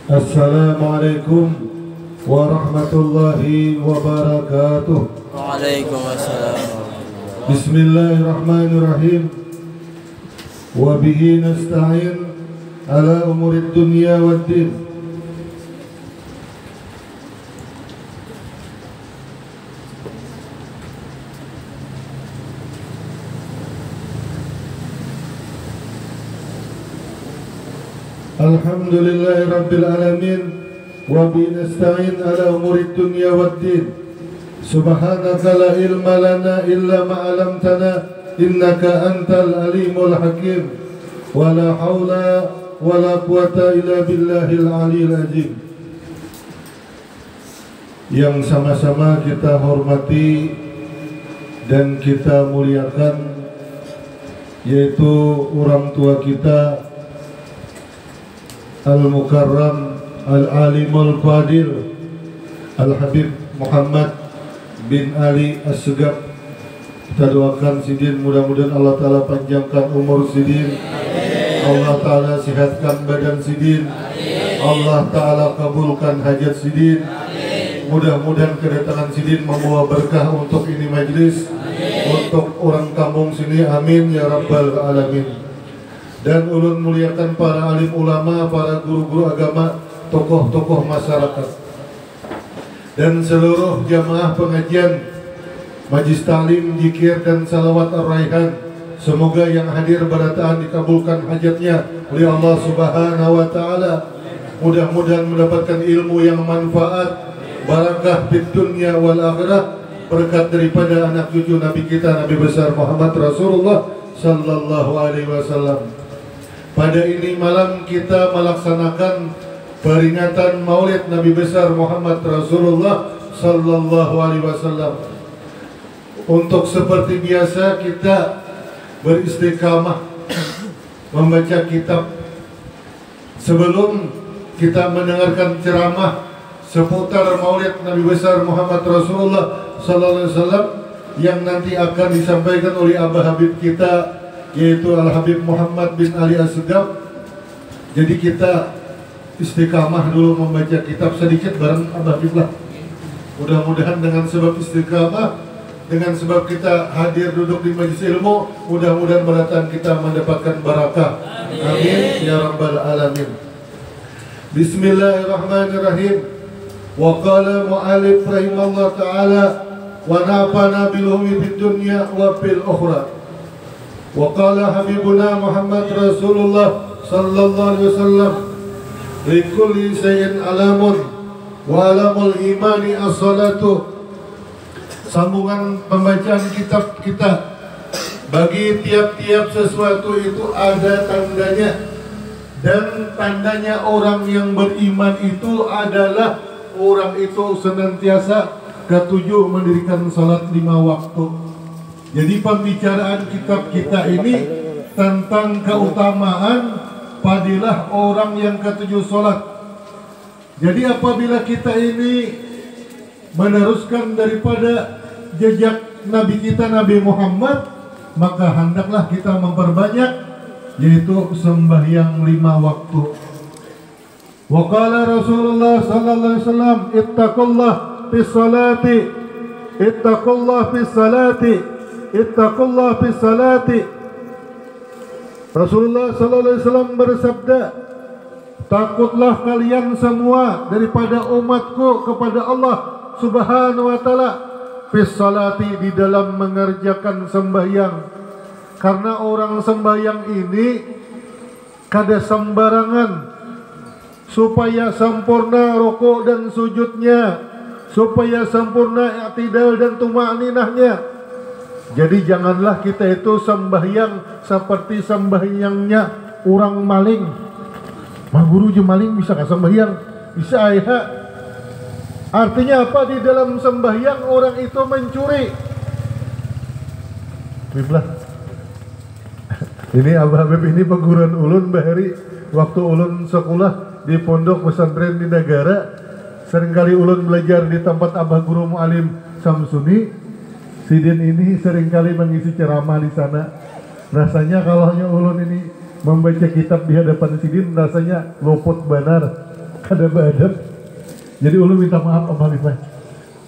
Assalamualaikum warahmatullahi wabarakatuh. Waalaikumsalam. Bismillahirrahmanirrahim. Wa bihi nasta'in ala umurid dunya waddin. Alhamdulillahi rabbil alamin. Wa bihi nasta'in ala umurid dunya waddin. Subhanaka la ilma lana illa ma 'allamtana innaka antal alimul hakim. Wa la haula wa la quwata illa billahil aliyil azim. Yang sama-sama kita hormati dan kita muliakan, yaitu orang tua kita Al-Mukarram Al-Alimul Fadil Al-Habib Muhammad bin Ali As-Segaf. Kita doakan Sidin, mudah-mudahan Allah Ta'ala panjangkan umur Sidin. Allah Ta'ala sihatkan badan Sidin. Allah Ta'ala kabulkan hajat Sidin. Mudah-mudahan kedatangan Sidin membawa berkah untuk ini majlis, untuk orang kampung sini. Amin ya rabbal alamin. Dan ulun muliakan para alim ulama, para guru-guru agama, tokoh-tokoh masyarakat, dan seluruh jamaah pengajian majlis ta'lim, zikir dan salawat ar-raihan. Semoga yang hadir barataan dikabulkan hajatnya oleh Allah Subhanahu wa Ta'ala. Mudah-mudahan mendapatkan ilmu yang manfaat, barakah di dunia wal akhirah, berkat daripada anak cucu Nabi kita, Nabi besar Muhammad Rasulullah sallallahu alaihi wasallam. Pada ini malam kita melaksanakan peringatan Maulid Nabi besar Muhammad Rasulullah sallallahu alaihi wasallam. Untuk seperti biasa kita beristiqamah membaca kitab sebelum kita mendengarkan ceramah seputar Maulid Nabi besar Muhammad Rasulullah sallallahu alaihi wasallam yang nanti akan disampaikan oleh Abah Habib kita, yaitu Al-Habib Muhammad bin Ali As-Segaf. Jadi kita istiqamah dulu membaca kitab sedikit bareng Abah Habib lah. Mudah-mudahan dengan sebab istiqamah, dengan sebab kita hadir duduk di majlis ilmu, mudah-mudahan barataan kita mendapatkan barakah. Amin ya rabbal alamin. Bismillahirrahmanirrahim. Wa qala mu'alif rahimallahu ta'ala wa nafa'ana bilhumi fid dunya wa fil ukhra. Wa qala habibuna Muhammad Rasulullah sallallahu alaihi wasallam, likulli shay'in alamun wa alamul imani as-salatu. Sambungan pembacaan kitab kita. Bagi tiap-tiap sesuatu itu ada tandanya, dan tandanya orang yang beriman itu adalah orang itu senantiasa ketujuh mendirikan salat 5 waktu. Jadi pembicaraan kitab kita ini tentang keutamaan fadilah orang yang ketujuh salat. Jadi apabila kita ini meneruskan daripada jejak Nabi kita Nabi Muhammad, maka hendaklah kita memperbanyak, yaitu sembahyang 5 waktu. Wa qala Rasulullah sallallahu alaihi wasallam, ittaqullah fis salati, ittaqullah fis salati, ittaqullah fis salati. Rasulullah sallallahu alaihi wasallam bersabda, takutlah kalian semua daripada umatku kepada Allah Subhanahu wa ta'ala fis salati, di dalam mengerjakan sembahyang. Karena orang sembahyang ini kada sembarangan, supaya sempurna rukuk dan sujudnya, supaya sempurna i'tidal dan tuma'ninahnya. Jadi janganlah kita itu sembahyang seperti sembahyangnya orang maling. Mah guru je maling bisa gak sembahyang? Bisa ya. Artinya apa? Di dalam sembahyang orang itu mencuri. Biblah. Ini Abah Habib ini perguruan ulun bahari. Waktu ulun sekolah di pondok pesantren di negara, seringkali ulun belajar di tempat Abah Guru Mu'alim Samsuni. Sidin ini seringkali mengisi ceramah di sana. Rasanya kalau hanya ulun ini membaca kitab di hadapan Sidin, rasanya luput benar. kada beadab. Jadi ulun minta maaf Abah Lifah.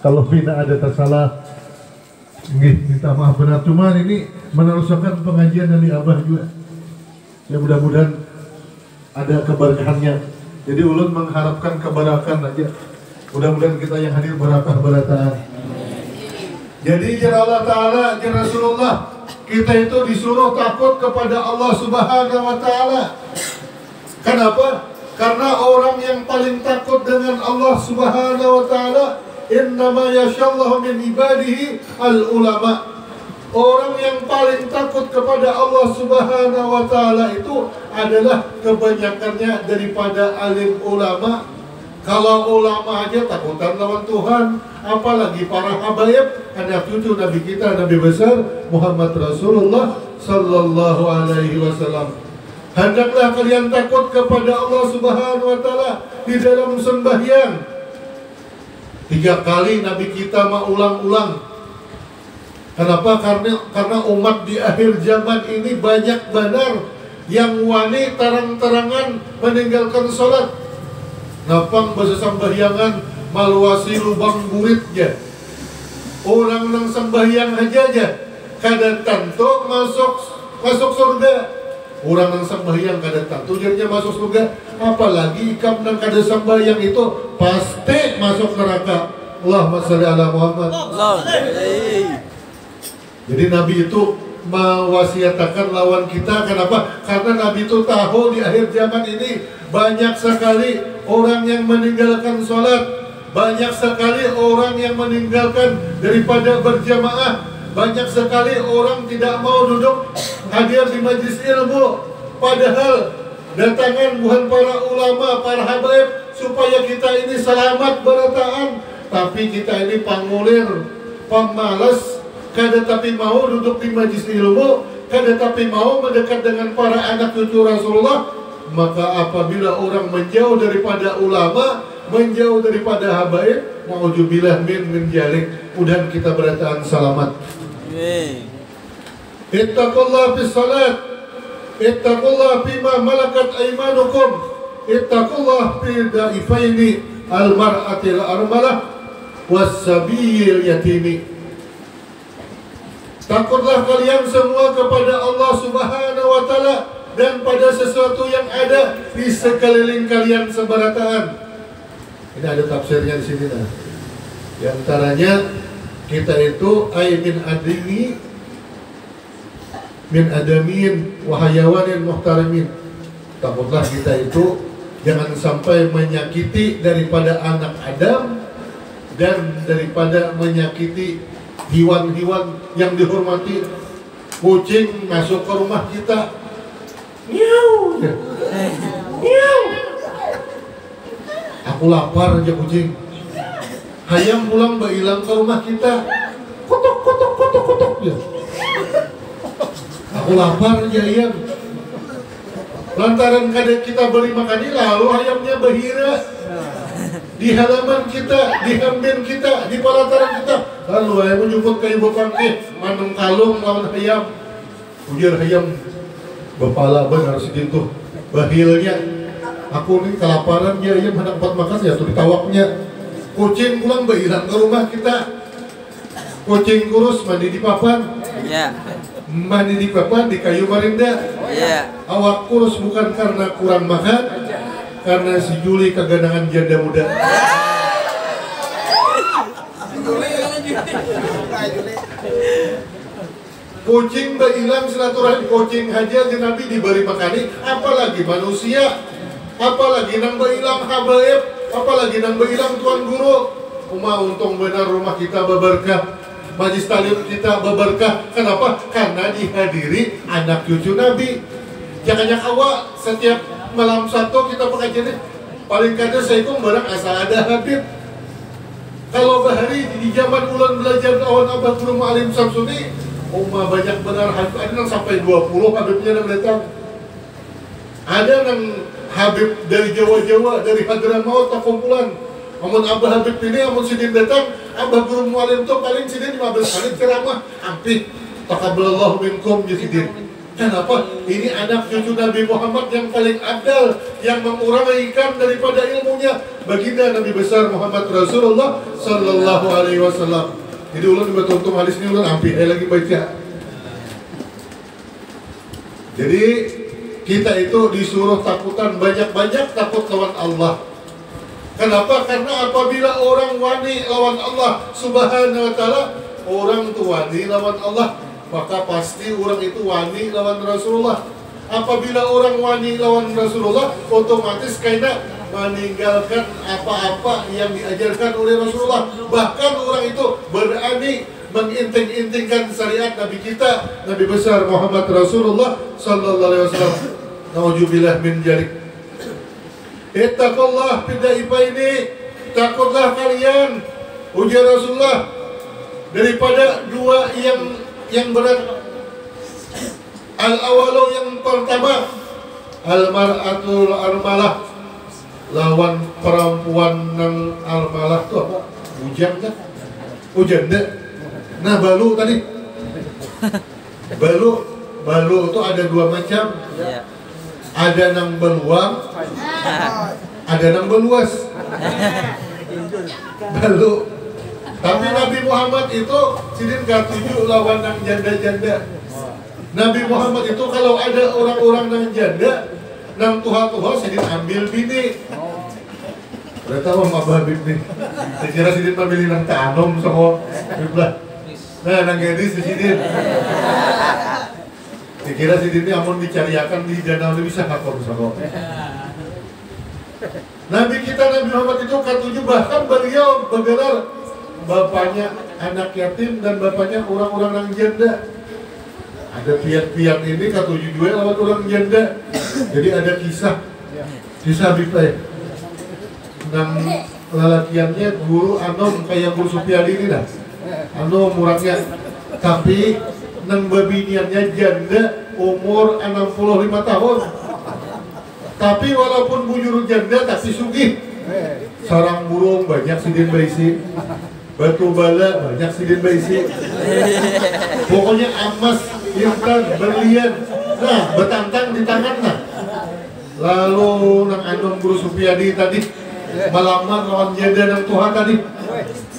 Kalau bina ada tersalah, minta maaf benar. Cuma ini meneruskan pengajian dari Abah juga. Ya mudah-mudahan ada keberkahannya. Jadi ulun mengharapkan keberkahan aja. Mudah-mudahan kita yang hadir barakah barataan. Jadi jira Allah Ta'ala, jira Rasulullah, kita itu disuruh takut kepada Allah Subhanahu Wa Ta'ala. Kenapa? Karena orang yang paling takut dengan Allah Subhanahu Wa Ta'ala, innama yashallahu min ibadihi al-ulama. Orang yang paling takut kepada Allah Subhanahu Wa Ta'ala itu adalah kebanyakannya daripada alim ulama. Kalau ulama aja takutan lawan Tuhan, apalagi para habaib, anak cucu Nabi kita, Nabi besar Muhammad Rasulullah Sallallahu Alaihi Wasallam. Hendaklah kalian takut kepada Allah Subhanahu Wa Ta'ala di dalam sembahyang. 3 kali Nabi kita mengulang-ulang. Kenapa? Karena umat di akhir zaman ini banyak benar yang wani terang-terangan meninggalkan sholat. Napang bahasa sembahyangan maluasi lubang buritnya. Orang nang sembahyang aja kada tentu masuk surga. Orang nang sembahyang kada tentu jadinya masuk surga. Apalagi ikam nang kada sembahyang itu pasti masuk neraka. Allahumma shalli ala Muhammad. Jadi Nabi itu mewasiatakan lawan kita. Kenapa? Karena Nabi itu tahu di akhir zaman ini banyak sekali orang yang meninggalkan sholat, banyak sekali orang yang meninggalkan daripada berjamaah, banyak sekali orang tidak mau duduk hadir di majlis ilmu. Padahal datangan bukan para ulama, para habaib supaya kita ini selamat berataan. Tapi kita ini pangulir, pemalas, kada tapi mau duduk di majlis ilmu, kada tapi mau mendekat dengan para anak cucu Rasulullah. Maka apabila orang menjauh daripada ulama, menjauh daripada habaib, ma'udzubillah min jalik, mudah kita berataan selamat. Ittaqullah bis salat, ittaqullah bima malakat aymanukum, ittaqullah fi daifaini al-mar'atil armalah was-sabiyil yatimi. Takutlah kalian semua kepada Allah Subhanahu Wa Ta'ala dan pada sesuatu yang ada di sekeliling kalian sebarataan. Ini ada tafsirnya di sini nah. Di antaranya kita itu min adamin wa hayawanin muhtarimin. Takutlah kita itu jangan sampai menyakiti daripada anak Adam dan daripada menyakiti hewan-hewan yang dihormati. Kucing masuk ke rumah kita, miau, miau. Aku lapar aja kucing. Hayam pulang hilang ke rumah kita, kutuk kutuk kutuk kutuk ya. Aku lapar aja ayam. Lantaran kadang kita beli makan lalu ayamnya bahira di halaman kita, di hambin kita, di pelataran kita. Lalu ayam menjemput ke ibu pangke, manung kalung lawan ayam. Ujar ayam, bapala benar segitu bahilnya. Aku ini kelaparan ya ayam hendak empat makan ya tuh ditawaknya. Kucing pulang hilang ke rumah kita. Kucing kurus mandi di papan. Ya. Mandi di papan di kayu marinda. Ya. Awak kurus bukan karena kurang makan, karena si Juli kegandangan janda muda. Kucing hilang silaturahim, kucing haja di Nabi diberi makani, apalagi manusia, apalagi nang hilang habaib, apalagi nang hilang tuan guru. Uma untung benar rumah kita berberkah, majlis talim kita berberkah. Kenapa? Karena dihadiri anak cucu Nabi. Jangan awak setiap malam Sabtu kita pengajian paling kada saikum barang asal ada Habib. Kalau bahari di zaman bulan belajar awan abah guru Ma'alim Samsuni, banyak benar Habib, ada yang sampai 20 Habibnya yang datang. Ada yang Habib dari Jawa-Jawa, dari Hadramaut tak kumpulan. Amun abah Habib ini, amun sidin datang, abah guru Ma'alim itu paling sidin 15 kali ceramah, ampih taqabbalallahu minkum ya sidin. Kenapa? Ini anak cucu Nabi Muhammad yang paling abdal, yang menguraikan daripada ilmunya, baginda Nabi besar Muhammad Rasulullah Sallallahu Alaihi Wasallam. Jadi ulang dibatuntung hadis ini ulang hampir lagi baca. Jadi kita itu disuruh takutan banyak-banyak, takut lawan Allah. Kenapa? Karena apabila orang wani lawan Allah Subhanahu Wa Taala, orang itu wani lawan Allah, maka pasti orang itu wani lawan Rasulullah. Apabila orang wani lawan Rasulullah, otomatis kena meninggalkan apa-apa yang diajarkan oleh Rasulullah. Bahkan orang itu berani menginting-intingkan syariat Nabi kita, Nabi besar Muhammad Rasulullah Sallallahu Alaihi Wasallam. Nauzubillah min dzalik. Ittaqullah bidaifa ini, takutlah kalian, ujar Rasulullah, daripada dua yang berat. Al-awalu yang pertama, al-mar'atul armalah, lawan perempuan yang armalah itu apa? Bujang kan? Ujanda. Nah, balu tadi. Balu itu ada dua macam. Ada nang beluang, ada nang beluas. Balu. Tapi Nabi Muhammad itu sidin katuju lawan nang janda-janda. Nabi Muhammad itu kalau ada orang-orang nang janda, nang tuha-tuha sidin ambil bini. Udah tahu sama Habib nih. Saya kira sidin memilih nang tanom sama Biblah. Nah, nang gadis di sidin. Saya kira sidin ini amun dicariakan di danau ini bisa kakor sama. Nabi kita Nabi Muhammad itu katuju, bahkan beliau bergelar bapaknya anak yatim dan bapaknya orang-orang nang janda. Ada pihak-pihak ini katuju juga lawan orang janda. Jadi ada kisah Biplay. Nang lelakiannya guru anom kayak guru Supiadi ini dah. Anom murahnya. Tapi nang babiniannya janda umur 65 tahun. Tapi walaupun bujur janda tapi sugih. Sarang burung banyak sidin baisi. Batu bala banyak sidin baisi. Pokoknya emas, intan, berlian. Nah, betantang di tangan nah. Lalu nang anom guru Supiadi tadi melamar lawan janda nang Tuhan tadi.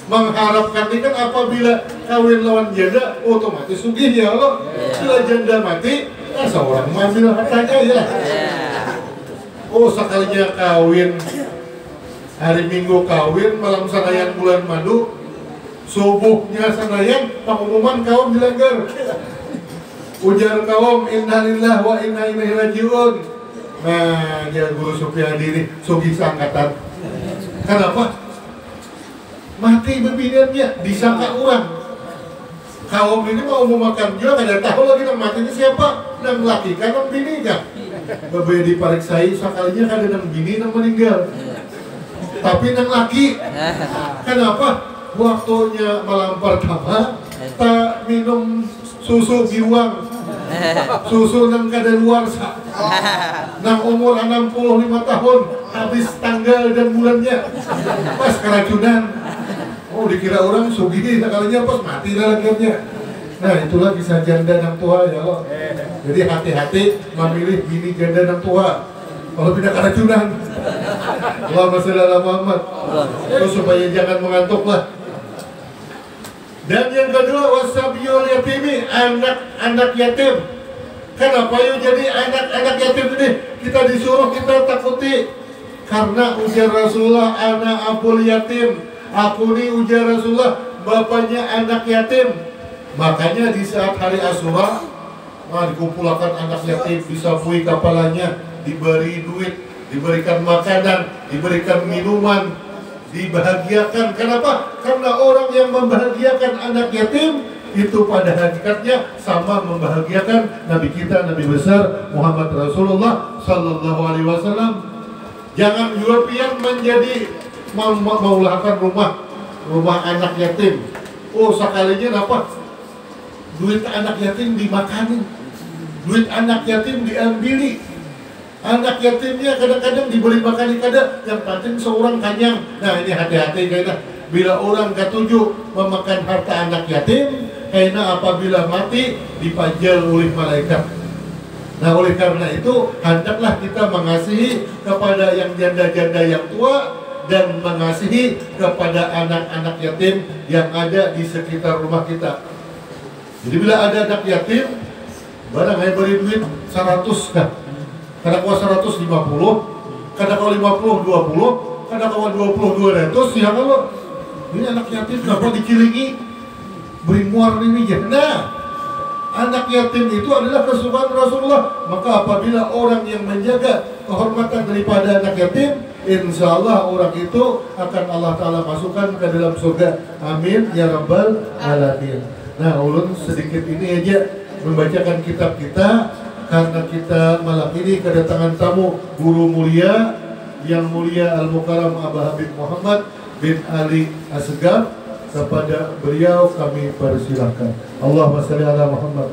Mengharapkan ini kan apabila kawin lawan janda otomatis sugih ya Allah. Bila janda mati, seorang mengambil hartanya ya. Oh, sekalinya kawin hari Minggu kawin, malam sanayan bulan madu, subuhnya sanayan pengumuman kaum dilanggar. Ujar kaum inna lillah wa inna ilaihi rajiun. Nah, ya guru Supiadi ini sugih sangkatan. Kenapa? Mati bebiniannya disangka orang. Kaum ini mau makan juga kada tahu lagi nang matinya siapa, nang laki kan nang bini kan. Bebe dipariksai sekalinya kada nang bini nang meninggal. Tapi nang laki. Kenapa? Waktunya malam pertama tak minum susu biwang. Susu nang kada luar nang umur 65 tahun habis tanggal dan bulannya pas keracunan. Oh, dikira orang sugih sekalinya pas mati dah akhirnya. Nah, itulah kisah janda nang tua ya Allah. Jadi hati-hati memilih bini janda nang tua kalau tidak keracunan. Allahumma shalli ala Muhammad. Terus supaya jangan mengantuk lah. Dan yang kedua, wasabiyul yatimi, anak yatim. Kenapa yuk jadi anak yatim ini kita disuruh kita takuti? Karena ujar Rasulullah, anak abul yatim. Aku ini ujar Rasulullah, bapaknya anak yatim. Makanya di saat hari Asyura, dikumpulkan anak yatim, disabui kepalanya, diberi duit, diberikan makanan, diberikan minuman, dibahagiakan. Kenapa? Karena orang yang membahagiakan anak yatim itu pada hakikatnya sama membahagiakan Nabi kita, Nabi besar Muhammad Rasulullah Sallallahu Alaihi Wasallam. Jangan European menjadi maulakan rumah anak yatim. Oh, sekalinya apa? Duit anak yatim dimakanin, duit anak yatim diambili. Anak yatimnya kadang-kadang diberi makan kada, yang penting seorang kanyang. Nah, ini hati-hati kayaknya. Bila orang ketujuh memakan harta anak yatim, kayaknya apabila mati dipajal oleh malaikat. Nah, oleh karena itu hendaklah kita mengasihi kepada yang janda-janda yang tua dan mengasihi kepada anak-anak yatim yang ada di sekitar rumah kita. Jadi bila ada anak yatim, barang saya beri duit 100 kan? Kadang kau 150, kadang kau 50, 20, kadang kau 20, 200, ya kalau ini anak yatim kenapa dikilingi? Beri muar ini aja. Nah, anak yatim itu adalah kesukaan Rasulullah. Maka apabila orang yang menjaga kehormatan daripada anak yatim, insya Allah orang itu akan Allah Ta'ala masukkan ke dalam surga. Amin ya Rabbal Alamin. Nah, ulun sedikit ini aja membacakan kitab kita, karena kita malam ini kedatangan tamu guru mulia, yang mulia Al-Mukarram Abah Habib Muhammad bin Ali Asgaf. Kepada beliau kami persilahkan. Allahumma shalli ala Muhammad.